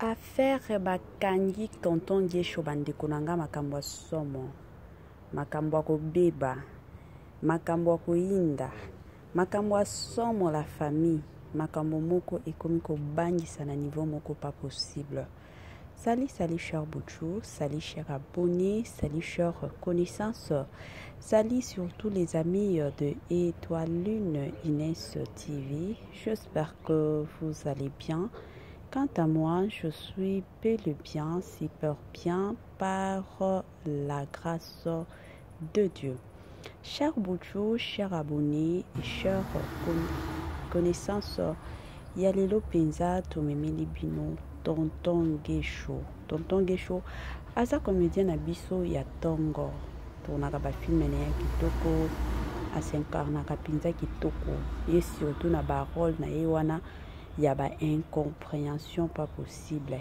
Affaire bakangi tonton Gesho bandeko nanga makambo ya somo, makambo ya kobeba, makambo ya koyinda, makambo ya somo la famille, makambo moko ekomi kobangisa na niveau moko pas possible. Salut cher Bouchou, salut cher abonné, salut cher connaissance, salut surtout les amis de Étoile Lune Inès TV. J'espère que vous allez bien. Quant à moi, je suis bel et bien, super bien par la grâce de Dieu. Cher Bouchou, cher abonné et cher connaissance, Yalelo Penza Tomemeli Bino, Tonton Gesho. Tonton Gesho, aza comédien abiso ya tongo. Tournaka ba film na ya kitoko, asenkarnaka pinza kitoko. Et surtout na ba rôle na yewana. Il y a une incompréhension pas possible.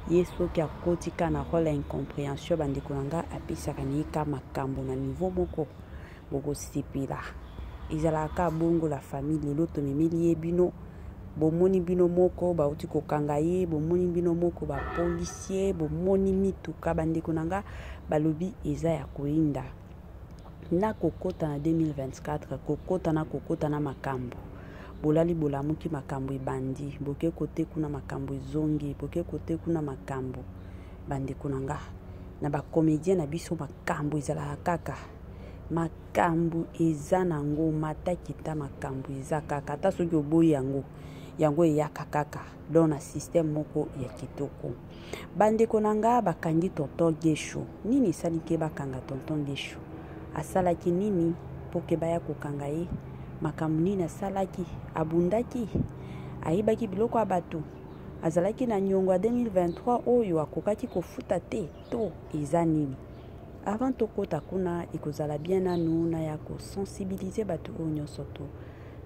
Yeso qui a kotika na rôle incompréhension bandekolanga apisaka nika makambo na niveau moko boko sipila. Izalaka bongo la famille l'autre memeli bino bomoni bino moko ba uti kokanga ye bomoni bino moko ba policier bomoni mituka bandekolanga balobi eza ya koinda. Na kokota na 2024 kokota na makambo. Bolali bolamuki makambo ebandi boke kote kuna makambo zongi boke kote kuna makambo bande kunanga na ba comédien na biso makambo ezala kaka makambo eza nango mata kita makambo eza kaka ta soki oboyi yango eyaka kaka dans na système moko ya kitoko bande kunanga bakangi tonton Gesho nini salike bakanga tonton Gesho asalaki nini poke baya kokanga ye makambo nini asalaki abundaki ayibaki biloko ya bato azalaki na nyongo ya 2023 oyo akokaki kofuta te to eza nini avant tokota kuna ekozala bien nanu na ya kosensibiliser bato oyo nyonso to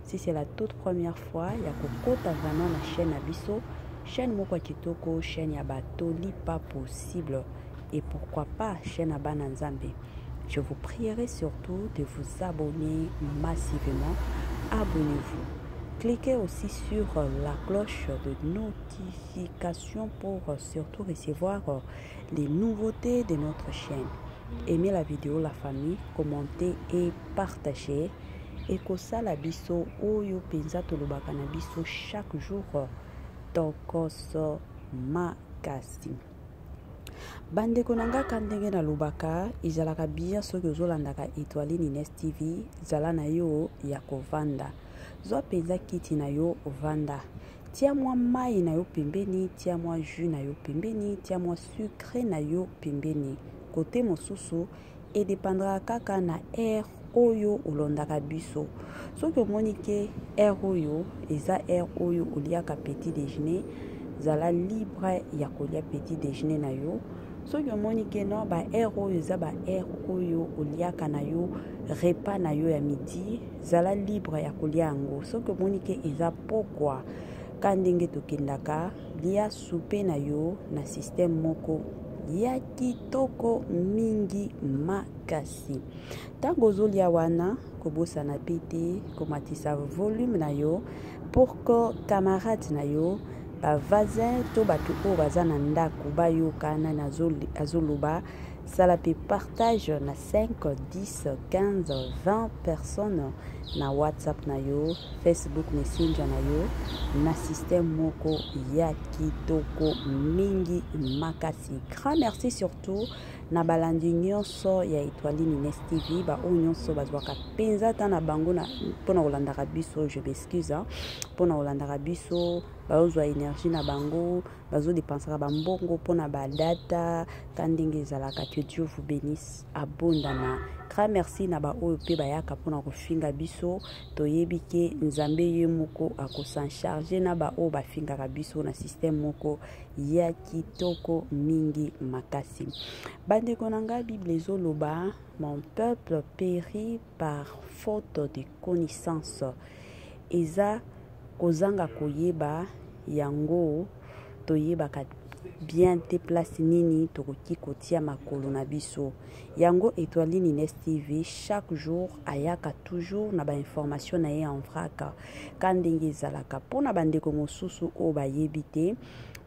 si c'est la toute première fois ya kokota vraiment na chaîne na biso chaîne moko ya kitoko chaîne ya batoli pas possible et pourquoi pas chaîne ya bana nzambe. Je vous prierai surtout de vous abonner massivement. Abonnez-vous. Cliquez aussi sur la cloche de notification pour surtout recevoir les nouveautés de notre chaîne. Aimez la vidéo, la famille, commentez et partagez. Et que ça la biso oyo penza tolobaka na biso chaque jour tokoso makasi. Bande konanga kandenge na lubaka izalaka bien soki ozolandaka Étoile Inès TV zala na yo ya kovanda zo penza kiti na yo vanda tia mwa mai na yo pembeni tia mwa jus na yo pembeni tia mwa sucre na yo pembeni kote mosusu et dépendra kaka na air oyo olondaka biso soki omoni ke air oyo eza air oyo oliaka petit déjeuner zala libre ya kolia petit déjeuner na yo soki omoni ke no ba air oyo eza ba air oyo oliaka na yo repas na yo ya midi zala libre ya kolia yango soki omoni ke eza pokwa ka ndenge tokendaka lia soupe na yo na système moko ya kitoko mingi makasi ntango ozolia wana kobosana pe te komatisa volume na yo pour que camarade na yo bavazin to bato oyo baza na ndako bayokana na azoloba sala pe partage na 5, 10, 15, 20 personnes na WhatsApp na yo, Facebook Messenger na yo, na système moko ya kitoko mingi makasi. Grand merci surtout na balandi nyonso ya Étoile Inès TV ba oyo nyonso bazwaka penza ta na bango na pona kolandaka biso je m'excuse pona kolandaka biso bazwa énergie na bango bazo dépensera bambongo pona ba data kandenge ezalaka que Dieu vous bénisse abondamment. Grand merci na ba oyo pe bayaka pona kofinga biso toyebi ke nzambe ye moko akosan charger na ba oyo bafingaka biso na système moko ya kitoko mingi makasi. Bande konanga Bible ezoloba mon peuple périt par faute de connaissance. Eza kozanga koyeba yango toyebaka bien te place nini tokoki kotia makolo na biso yango Étoile Inès TV chaque jour ayaka toujours na ba information na ye en vrac kandenge ezalaka pona bandeko mosusu o bayebi te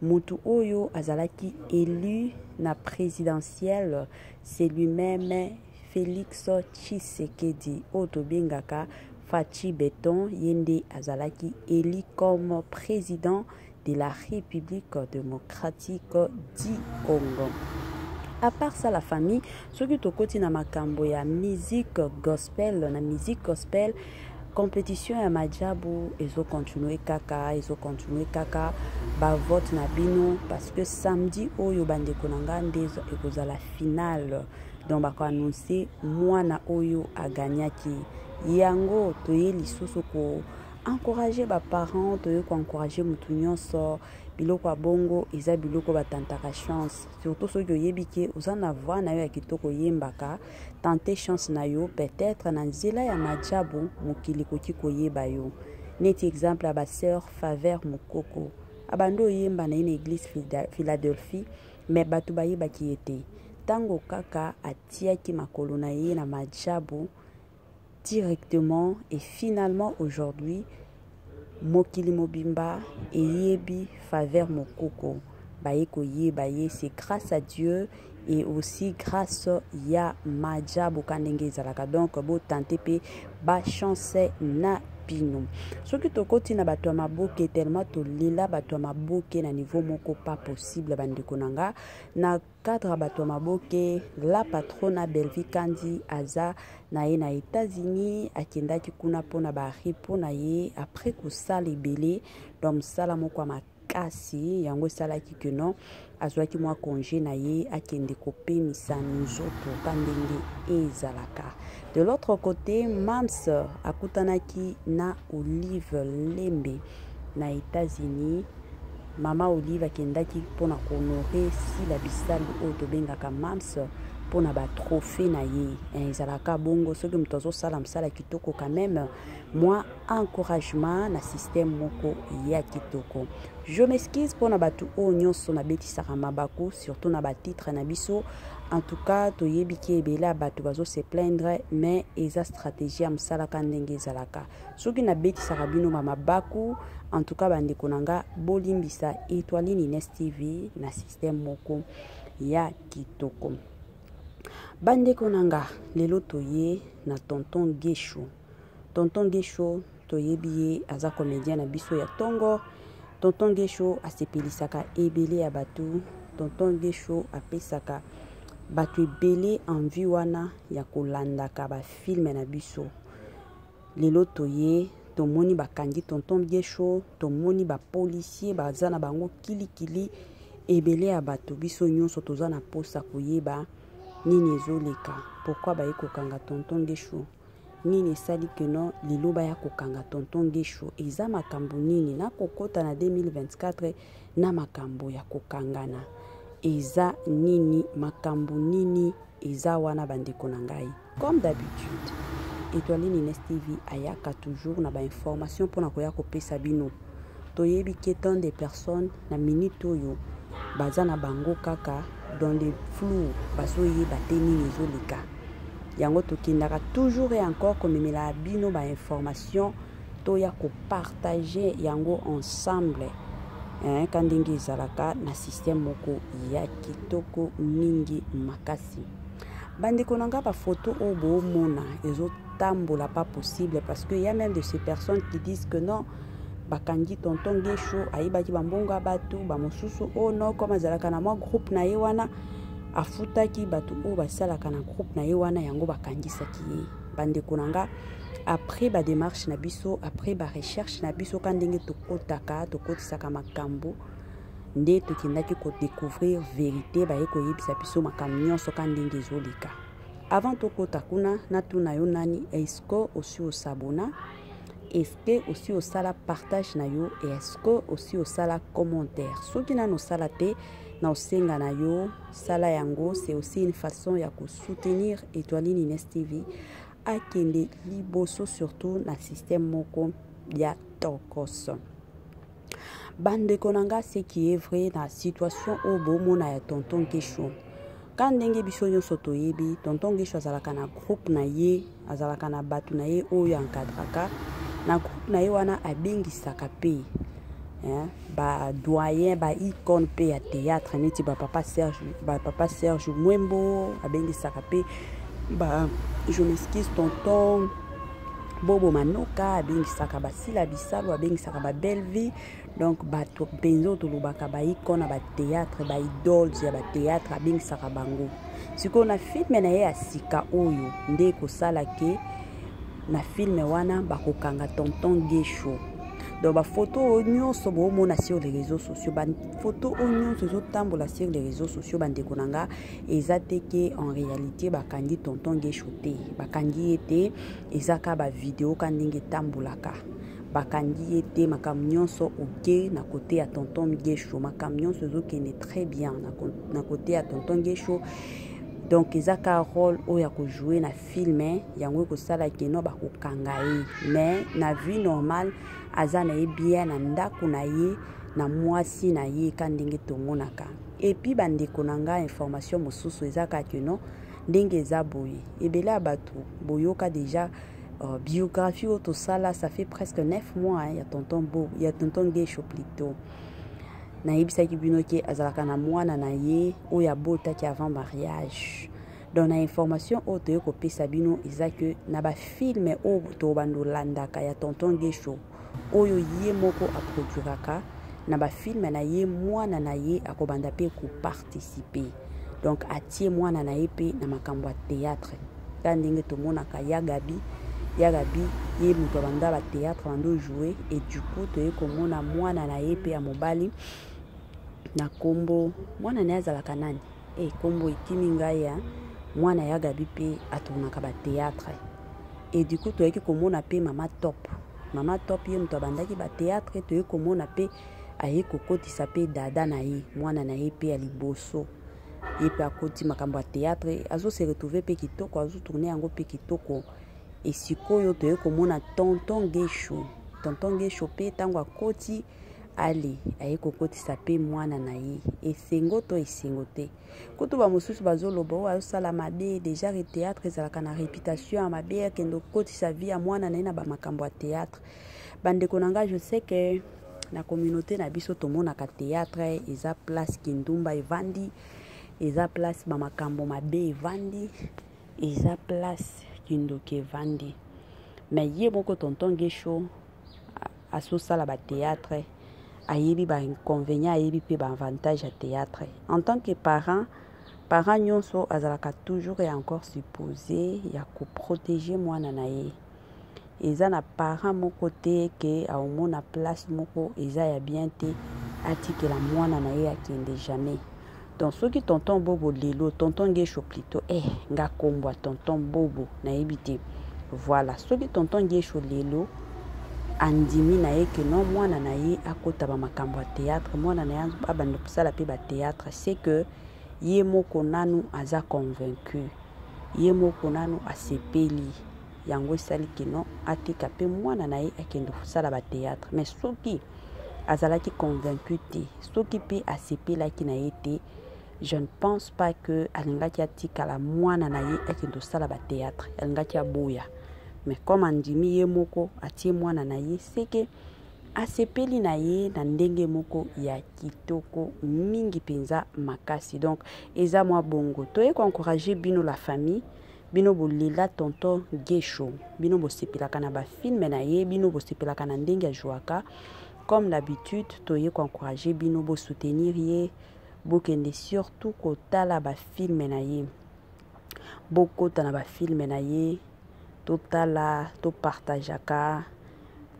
mutu oyo azalaki élu na présidentielle, c'est lui-même Félix Tshisekedi Otobengaka Fachi Beton Yende azalaki élu comme président de la République démocratique du Congo. À part ça, la famille, ce qui est na makambo ya musique gospel, na musique gospel, compétition ya majabu, ils ont continué kaka, ba vote na bino, parce que samedi, oyo bande konanga ndezo ekoza la finale. Donc, bako annoncer, mwana oyo a gagnaki. Yango, toye lisusu ko encourager ba parents, toye ko encourager mutu nyonso. Biloko bongo eza biloko batantaka chance, surtout ceux qui yebike uzana voix na yo ya kitoko yembaka tenter chance na yo peut-être na nzela ya majabu mokili koki koyeba yo. Neti exemple ba sœur Faveur Mukoko abando yemba na une église Philadelphie, mais batu bayeba ki ete tango kaka atiaki makolo na ye na majabu directement, et finalement aujourd'hui Mokili Mobimba et Yebi Faveur Mokoko Baeko Yebaye, c'est grâce à Dieu et aussi grâce ya Majabu Kanenge Zalaka. Donc bo tante pe ba chance na bino. Ce qui tokoti na bato maboke tellement to lila bato maboke na niveau moko pas possible bande konanga na cadre bato maboke. La patrona Belvi Kandi aza na ye na États-Unis akendaki kuna pona ba ripona ye après ko sala ebele donc sala moko makasi yango sala ki que non azwaki mwa congé na ye akende kopemisa nzoto kandenge ezalaka. De l'autre côté, Mams akutanaki na Olive Lembe na États-Unis. Mama Olive akendaki pona honorer si la bisalu otobengaka Mams pona ba trophée na ye. Ezalaka bongo soki mtozo sala msala kitoko quand même. Moi encouragement na système moko ya kitoko. Je m'excuse pona batu o nyonso na beti sarama bako surtout na ba titre na biso. En tout cas, toyebiki ebela batu bazo se plaindre, mais eza stratégie ya msala kandenge zalaka. Soki na beti sarabino mama baku, en tout cas bande konanga bolimbisa Étoile Nines TV na système moko ya kitoko. Bande konanga lelo toye na tonton Gesho. Tonton Gesho toyebiye aza comédien na biso ya tongo. Tonton Gesho asepelisaka ebele ya batu. Tonton Gesho apesaka batu ebele envie wana ya kolandaka ba film na biso. Lelo toye tomoni bakangi tonton Gesho, tomoni ba policier baza na bango kilikili ebele ya batu biso nyonso toza na posa koyeba nini ezoleka. Pourquoi ba ekokanga tonton Gesho? Nini esali que non lelo ba ya kokanga tonton Gesho? Eza makambo nini na kokota na 2024 na makambo ya kokangana? Eza nini makambo nini eza wana bandeko na ngai? Comme d'habitude, Étoile Nines TV ayaka toujours na ba information pona koya kopesa bino. Toyebi ke tant de personnes na minute oyo baza na bango kaka dans les flous baso yeba te nini ezoleka. Yango tokendaka toujours et encore komemela bino ba information toya ko partager yango ensemble. Kandenge ezalaka na système moko ya kitoko mingi makasi. Bandeko nanga ba photo o bo mona ezo tambola pas possible parce que y a même de ces personnes qui disent que non bakangi tonton Gesho ayibaki bambonga batu ba mosusu o non comme azalaka na mo groupe na ye wana afutaki batu o basalaka na groupe na ye wana yango bakangisaki ye. Bandeko nanga après ba démarche na biso, après ba recherche na biso kandenge tokotisaka makambo nde tokendaki ko découvrir vérité ba yeko yebisa biso makambo nyonso kandenge ezoleka. Avant tokota kuna natuna yo nani, est-ce que aussi au sabona, est-ce que aussi au sala partage na yo, et est-ce que aussi au sala commentaire. Soki na no sala te na osenga na yo sala yango, c'est aussi une façon ya ko soutenir Étoile Nines TV akende liboso surtout na système moko ya tokos. Bande konanga ce qui est vrai na situation au bomona ya tonton Gesho. Quand ndenge biso nyonso toyebi tonton Gesho azalaka na groupe na ye, azalaka na batu na ye oyo encadraka na groupe na ye wana abengisaka pe. ba doyen ba icône pe ya théâtre neti ba papa Serge Mwembo abengisaka pe ba je m'excuse tonton Bobo Manoka abengisaka ba Sila Bisalo abengisaka ba Belle Vie. Donc bato penzo tolobaka ba icône ba théâtre ba idoles ya ba théâtre abengisaka bango. Siko na film na ye ya sika oyo nde kosala ke na film wana bakokanga tonton Gesho. Donc ba photo nyonso bomona sur les réseaux sociaux, ba photo nyonso zotambola sur les réseaux sociaux bandeko nanga ezate ke en réalité bakangi tonton Gesho te, bakangi ete ezaka ba vidéo kandenge tambolaka, bakangi ete makam nyonso oke na côté ya tonton Gesho, makam nyonso zokene très bien na côté ya tonton Gesho. Donc ezaka rôle oya ko jouer na film yango ko sala keno ba ko kangaye, mais na vie normale azana ye bien na ndako na ye na mwasi na ye kandenge tomonaka. Et puis bandeko nanga information mosusu ezaka keno ndenge eza boye ebela bato boyoka déjà biographie auto sala ça fait presque 9 mois ya tonton Gesho plutôt. Na yebisaki bino ke azalaka na mwana na ye oyo abotaki avant mariage. Donc na information oyo toye kopesa bino eza ke na ba film oyo tobando landaka ya tonton Gesho oyo ye moko aproduiraka na ba film na ye mwana na ye akobanda pe ko participer. Donc atie mwana na ye pe na makambo ya théâtre kandenge tomonaka ya Gabi ye muto banda ba théâtre bando jouer. Et du coup toye komona mwana na ye pe ya mobali na kombo mwana na azalaka nani kombo ikimi ngai ya mwana ya Gabi pe atonaka ba théâtre. Et du coup toye komona pe mama top ye muto bandaki ba théâtre toye komona pe aye kokotisa pe dada na ye mwana na ye pe ya liboso ye pe akoti makambo ya théâtre azo se retrouver pe kitoko azo tourner yango pe kitoko. Et sikoyo toye komona tonton Gesho pe tango akoti ali aye kokotisa pe mwana na ye esengo te kutu ba mosusu bazoloba o azosala mabe déjà le théâtre ezalaka na réputation ya mabe akendo kokotisa vie ya mwana na ye na ba makambo ya théâtre. Bandeko nanga je sais que na communauté na biso tomonaka théâtre eza place kindumba evandi, eza place ba makambo mabe evandi, eza place kindoki evandi. Mais ye moko tonton Gesho asosala ba théâtre ayebi ba inconvénient ayebi pe ba avantage à théâtre. En tant que parent nyonso azalaka toujours et encore supposé ya ko protéger mwana na ye. Eza na parent moko te ke aomona place moko eza ya bien te atikela mwana na ye akende jamais. Donc soki tonton Bobo lelo tonton Gesho plutôt nga kombwa tonton Bobo na yebite. Voilà, soki tonton Gesho lelo andimi na ye ke non mwana na ye akota ba makambo ya théâtre, mwana na ye abanda kusala pe ba théâtre, c'est que ye moko nanu aza convaincu, ye moko nanu asepeli yango esali ke non atika pe mwana na ye akende kusala ba théâtre. Mais soki azalaki convaincu te, soki pe asepelaki na ye te, je ne pense pas que alingaki atika la mwana na ye akende kusala ba théâtre, alingaki aboya. Mais comme andimi ye moko atie mwana na ye, c'est que asepeli na ye na ndenge moko ya kitoko mingi penza makasi. Donc eza mwa bongo toye ko encourager bino la famille, bino bolela tonton Gesho, bino bosepelaka na ba film na ye, bino bosepelaka na ndenge ya jouaka. Comme d'habitude toye ko encourager bino bo soutenir ye, bokende surtout kotala ba film na ye, bokota na ba film na ye, totala to partageaka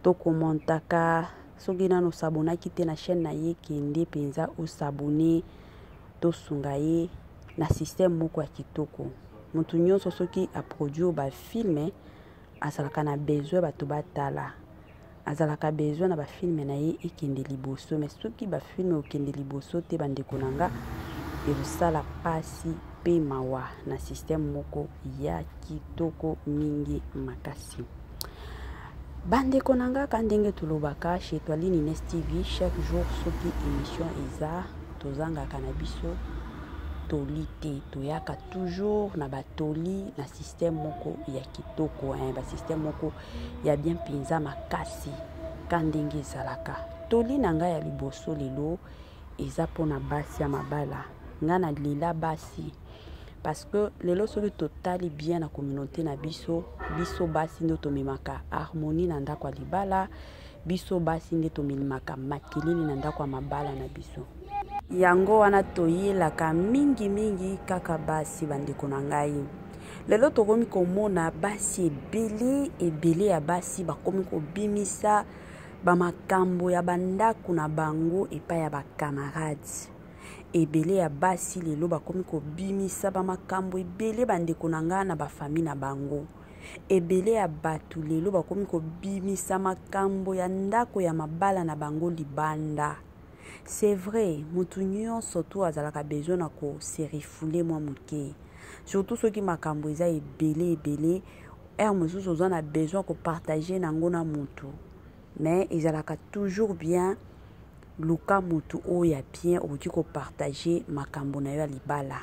to commentaka. Soki nano sabonaki te na chaîne na ye kende penza o sabone to sunga ye na système moko ya kitoko. Mutu nyonso soki a produire ba film azalaka na besoin bato batala, azalaka besoin na ba film na ye ekende liboso. Mais soki ba film okende liboso te bandeko nanga ezosala pasi pe mawa na système moko ya kitoko mingi makasi. Bandeko nanga kandenge tulobaka chez Toile Nines TV chaque jour soki émission eza tozanga kanabiso tolite toyaka toujours na batoli na système moko ya kitoko ba système moko ya bien penza makasi kandenge ezalaka. toli na ngai ya liboso lelo eza pona basi ya mabala nga na lela basi parce que lelo soki totali bien na communauté na biso basi nde tomemaka harmonie na ndako ya libala biso basi nde tomemaka makelele na ndako ya mabala na biso yango wana toyelaka mingi kaka basi bandeko na ngai lelo tokomi komona basi ebele ya basi bakomi kobimisa bamakambo ya bandako na bango epai ya bakamarade ebele ya basi lelo bakomi kobimisa bamakambo ebele bandeko na ngai na bafamille na bango ebele ya bato lelo bakomi kobimisa makambo ya ndako ya mabala na bango libanda. C'est vrai, mutu nyonso to azalaka besoin na ko se refoule mwa moke surtout soki makambo eza ebele mosusu oza na besoin ko partager nango na mutu mais ezalaka toujours bien luka mutu oyo ya bien okoki ko partager makambo na yo ya libala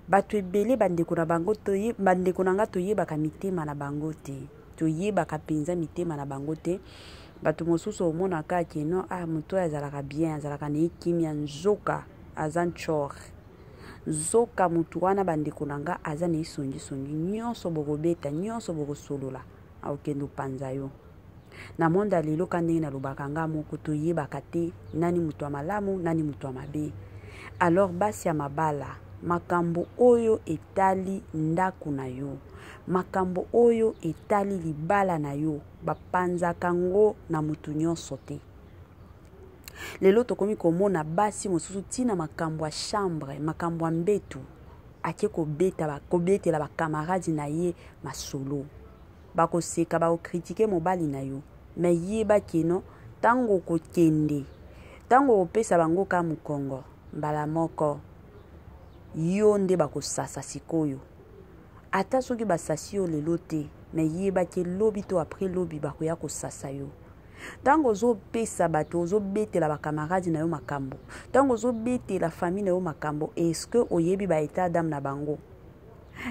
bato ebele bandeko na bango bandeko na nga toyebaka mitema na bango te toyebaka mpenza mitema na bango te bato mosusu omonaka keno moto azalaka bien azalaka na ekimia nzoka aza nchore nzoka mutu wana bandeko na nga aza na esongisongi nyonso bokobeta nyonso bokosolola akokende panza yo na monde lelo ka ndenge nalobaka nga moko toyebaka te nani mutu ya malamu nani mutu ya mabe alors basi ya mabala makambo oyo etali ndako na yo makambo oyo etali libala na yo bapanzaka ngo na mutu nyonso te lelo tokomi komona basi mosusu tina makambo ya chambre makambo ya mbetu ake kobetela bakamaradi na ye masolo bakoseka bakokritike mobali na yo me yeba keno tango kokende tango opesa bango ka mokongo mbala moko yo nde bakosasa sikoyo ata soki basasi yo lelo te me yeba ke lobi to après lobi bakoya kosasa yo tango ozopesa bato ozobetela bakamaradi na yo makambo tango ozobetela famille na yo makambo est-ce que oyebi ba état d'âme na bango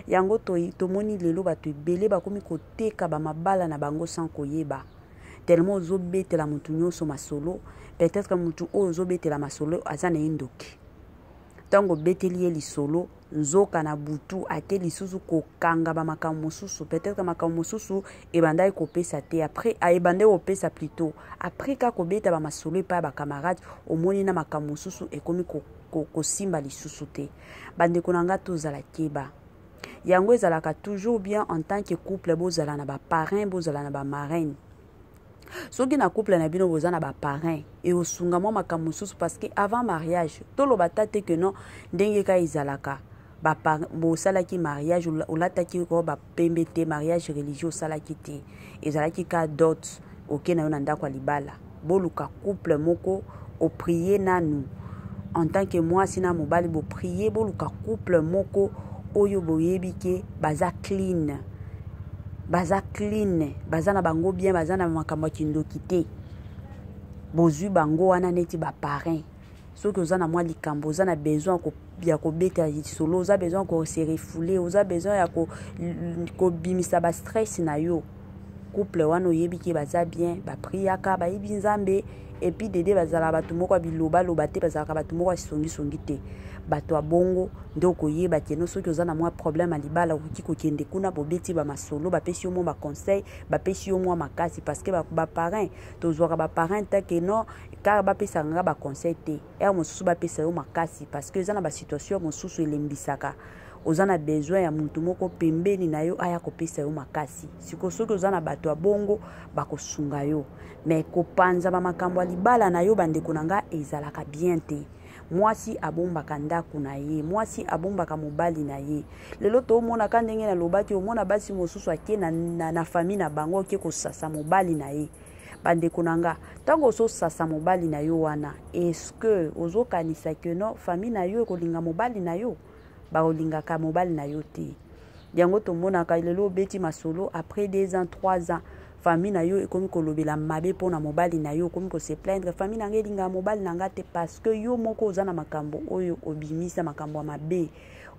yango tomoni lelo bato ebele bakomi koteka bamabala na bango sans koyeba tellement ozobetela mutu nyonso masolo peut-être mutu oyo ozobetela masolo aza na endoki tango beteli ye lisolo nzoka na butu ake lisusu kokanga bamakambo mosusu peut-être makambo mosusu ebandai kopesa te après ebandai kopesa plutôt après ka kobeta bamasolo epai ya bakamarade omoni na makambo mosusu ekomi kosimba lisusu te bandeko na nga tozala keba yango ezalaka toujours bien en tant que couple bozala na baparrain bozala na bamarraine soki na couple na bino boza na baparrain e osunga mwa makambo mosusu parce que avant mariage toloba tate que non ndenge ka ezalaka bosalaki mariage olataki ko bapembe te mariage religieux osalaki te ezalaki ka dot oke na yo na ndako ya libala boluka couple moko oprie nanu en tant que mwasi na mobali boprie boluka couple moko oyo boyebi ke baza clean baza na bango bien baza na makambo kindoki te bozwi bango wana neti baparrain soki oza na mwa likambo oza na besoin ya kobeta solo oza besoin ko se refouler oza besoin ya kobimisa ba stress na yo couple wana oyebi ke baza bien bapriaka bayebi nzambe epi dede bazala bato moko biloba te bazalaka bato moko songi te bato abongo nde okoyeba keno soki oza na mwa problème ya libala okoki kokende kuna bobeti bamasolo bapesi yo mwa baconseil bapesi yo mwa makasi parce que baparrain tozwaka baparrain ta keno kaka bapesaka nga baconseil te mosusu bapesa yo makasi parce que eza na basituation mosusu elembisaka oza na besoin ya mutu moko pembeni na yo aya kopesa yo makasi siko soki oza na bato ya bongo bakosunga yo mais kopanza bamakambo ya libala na yo bandeko na nga ezalaka bien te mwasi abombaka ndako na ye mwasi abombaka mobali na ye lelo tomonaka ndenge nalobaki omona basi mosusu ake na famille na bango oke kosasa mobali na ye bandeko na nga ntango ozosasa mobali na yo wana est-ce que ozokanisa ke no famille na yo ekolinga mobali na yo bakolingaka mobali na yo te yango tomonaka lelo obeti masolo après 2 ans 3 ans famille na yo ekomi kolobela mabe mpona mobali na yo ekomi kose plaindre famille na nga elingaka mobali na nga te parce que yo moko oza na makambo oyo obimisa makambo ya mabe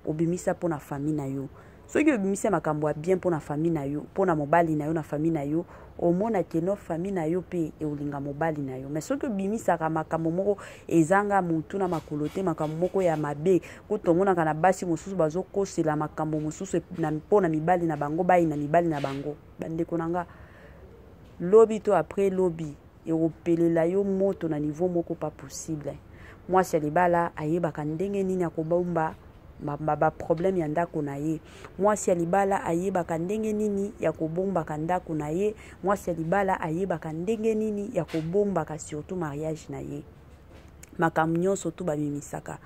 obimisa mpona famille na yo soki obimisi makambo bien pour na famille na yo, pour na mobali na yo na famille na yo, omona keno famille na yo pe eolinga mobali na yo. Mais soki obimisaka makambo moko ezanga mutu na makolo te, makambo moko ya mabe, kutomona kana basi mosusu bazokosela makambo mosusu na mpona mibali na bango bayi na mibali na bango, bandeko nanga lobi to après lobi eopelela yo moto na niveau moko pas possible. Mwasi ya libala ayebaka ndenge nini akobomba ba problème ya ndako na ye. Mwasi ya libala ayebaka ndenge nini ya kobombaka ndako na ye. Mwasi ya libala ayebaka ndenge nini ya kobombaka surtout mariage na ye. Makambo nyonso to babimisaka,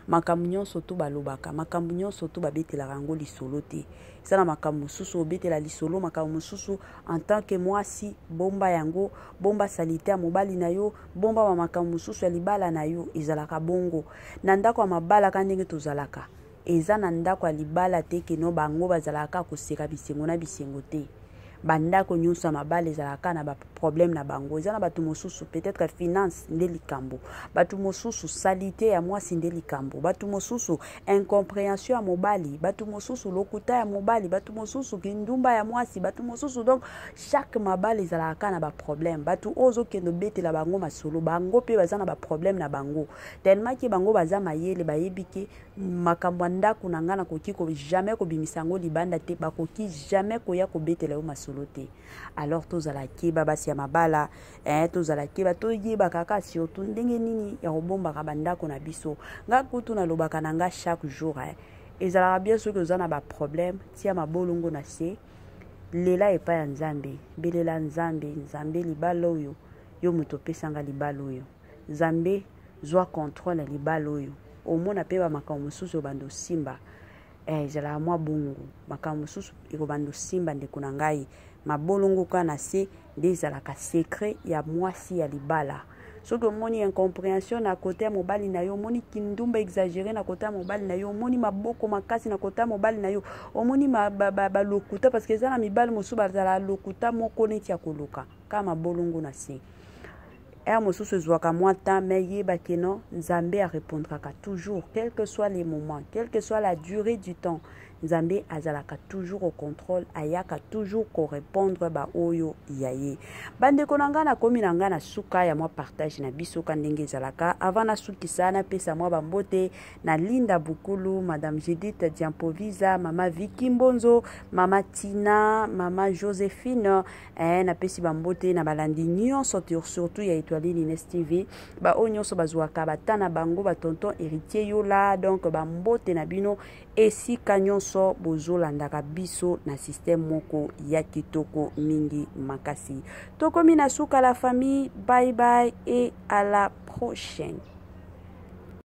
makambo nyonso to balobaka, makambo nyonso to babetelaka yango lisolo te. Sana makambo mosusu obetela lisolo, makambo mosusu en tant que mwasi bomba yango, bomba salite ya mobali na yo, bomba ba makambo mosusu ya libala na yo ezalaka bongo. Na ndako ya mabala ka ndenge tozalaka, eza na ndako ya libala te keno bango bazalaka koseka bisengo na bisengo te. Bandako nyonso mabale ezalaka na ba problème na bango. Eza na batu mosusu peut-être finance nde likambo, batu mosusu salite ya mwasi nde likambo, batu mosusu incompréhension ya mobali, batu mosusu lokuta ya mobali, batu mosusu kindumba ya mwasi, batu mosusu. Donc chaque mabale ezalaka na ba problème. Batu ozo kendo betela bango masolo, bango pe baza na ba problème na bango, tellement que bango baza mayele bayebike makambo ndako na ngana koki ko jamais ko bimisango libanda te, bakoki jamais koya ko betela yo masolo. Alors tozala keba basi ya mabala tozala keba toyeba kaka surtout ndenge nini ya kobombaka bandako na biso. Nga kutu na lobaka na nga chaque jour ezalaka bien soki oza na ba problème tia mabolongo na se, lela epa ya nzambe, belela nzambe, nzambe libala oyo yo moto pesanga libala oyo, nzambe zwa contrôle libala oyo, omona pe ba makambo mosusu bando simba ezala mwa bongo, makambo mosusu ekobando simba ndeko na ngai. Mabolongo kana se nde ezalaka secret ya mwasi ya libala. Soki omoni incompréhension na côté ya mobali na yo, omoni kindumba exagéré na côté ya mobali na yo, omoni maboko makasi na côté ya mobali na yo, omoni lokuta parce que eza na mibali mosusu bazala lokuta moko neti ya koluka kama mabolongo na se. Mosusu ezwaka mwa temps mais yeba keno nzambe a répondra toujours, quel que soit les moments, quelle que soit la durée du temps. Nzambe azalaka toujours au contrôle, ayaka toujours ko répondre ba oyo yaye. Bande konanga na komi nanga na suka ya mwa partage na biso ka ndenge zalaka. Avant na suki sana pesa mwa bambote na Linda Bukulu, Madame Judith Diampoviza, Mama Vicky Mbonzo, Mama Tina, Mama Joséphine, na pesi bambote na balandi nyonso surtout ya Étoile Ines TV. Ba o nyonso bazwaka batana bango ba tonton héritier yola, donc bambote na bino esika nyonso bozolandaka biso na système moko ya kitoko mingi makasi. Tokomi na suka la famille, bye bye et à la prochaine.